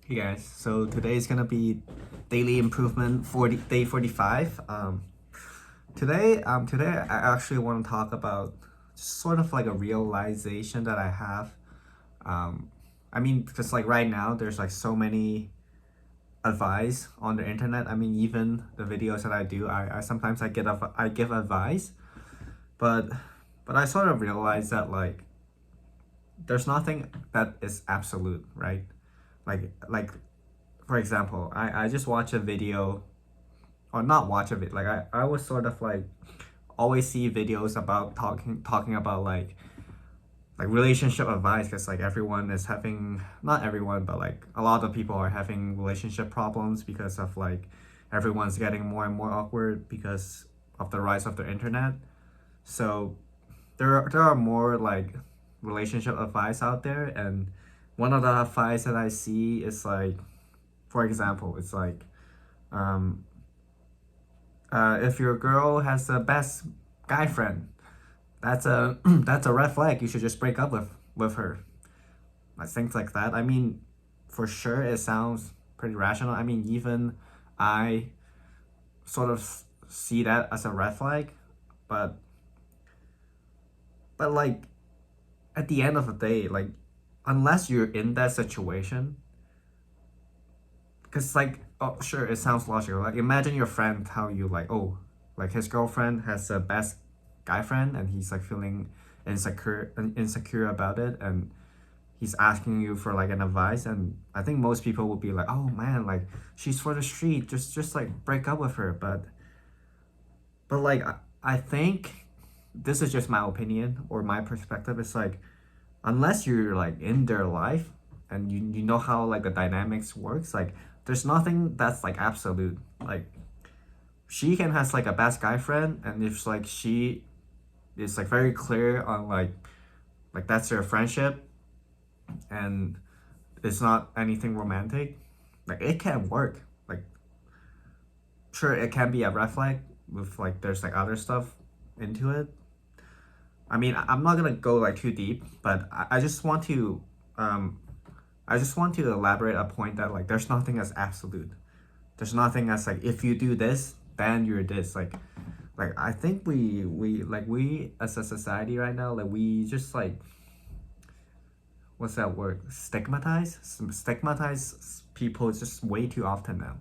Hey guys, so today is gonna be daily improvement 45. Today I actually want to talk about sort of like a realization that I have. Um, I mean, because like right now there's like so many advice on the internet. I mean, even the videos that I do, I sometimes I give advice, but but I sort of realize that like there's nothing that is absolute, right? Like for example, I just watch a video or not watch a video. Like I was sort of like always see videos about talking about like relationship advice because like everyone is having, not everyone, but like a lot of people are having relationship problems because of like everyone's getting more and more awkward because of the rise of the internet. So there are more like relationship advice out there, and one of the advice that I see is like, for example, it's like um if your girl has the best guy friend, that's a that's a red flag. You should just break up with her. Like things like that. I mean, for sure, it sounds pretty rational. I mean, even I sort of see that as a red flag, but like at the end of the day, like unless you're in that situation, because like oh sure, it sounds logical. Like imagine your friend how you like oh like his girlfriend has the best guy friend and he's like feeling insecure about it, and he's asking you for like an advice, and I think most people would be like, oh man, like she's for the street, just like break up with her. But like I think this is just my opinion or my perspective. It's like unless you're like in their life and you know how like the dynamics works, like there's nothing that's like absolute. Like she can has like a best guy friend, and if like she is like very clear on like that's their friendship and it's not anything romantic, like it can work. Like sure, it can be a red flag with like there's like other stuff into it. I mean, I'm not gonna go like too deep, but I just want to um I just want to elaborate a point that like there's nothing as absolute. There's nothing as like if you do this, then you're this. Like I think we as a society right now, like we just like what's that word? Stigmatize people just way too often now.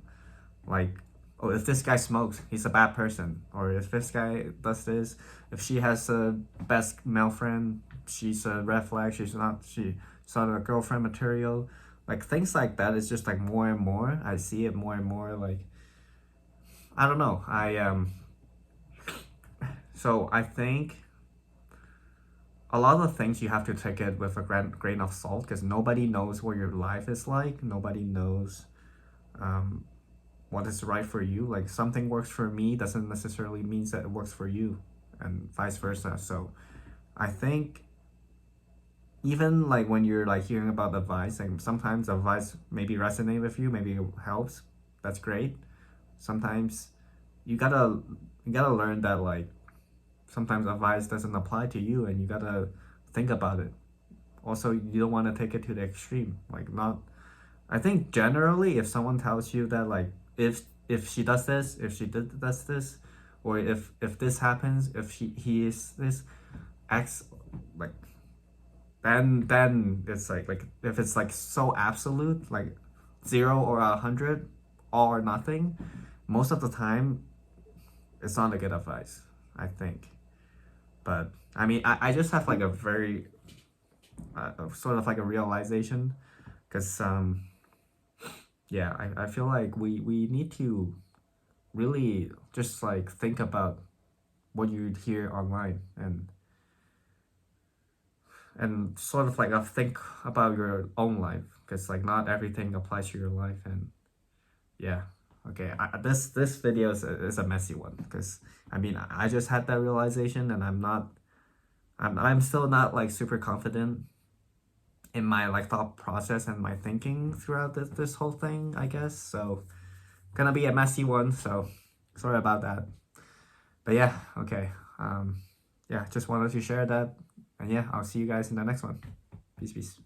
Like, oh, if this guy smokes, he's a bad person. Or if this guy does this, if she has a best male friend, she's a red flag. She's not a girlfriend material. Like things like that is just like more and more. I see it more and more. Like I don't know. So I think a lot of things you have to take it with a grain of salt because nobody knows what your life is like. Nobody knows um, what is right for you. Like something works for me doesn't necessarily mean that it works for you, and vice versa. So I think even like when you're like hearing about advice, like sometimes advice maybe resonate with you, maybe it helps. That's great. Sometimes you gotta you gotta learn that like sometimes advice doesn't apply to you, and you gotta think about it. Also, you don't want to take it to the extreme. Like not I think generally, if someone tells you that like if she does this, if she does this, or if this happens, if he is this X, like then it's like if it's like so absolute, like 0 or 100, all or nothing, most of the time it's not a good advice, I think. But I mean, I just have like a very sort of like a realization, because yeah, I feel like we need to really just like think about what you hear online, and sort of like think about your own life, because like not everything applies to your life. And yeah, okay, this video is a messy one because I mean I just had that realization, and I'm still not like super confident in my like thought process and my thinking throughout this whole thing, I guess. So gonna be a messy one, so sorry about that. But yeah, okay. Yeah, just wanted to share that. And yeah, I'll see you guys in the next one. Peace, peace.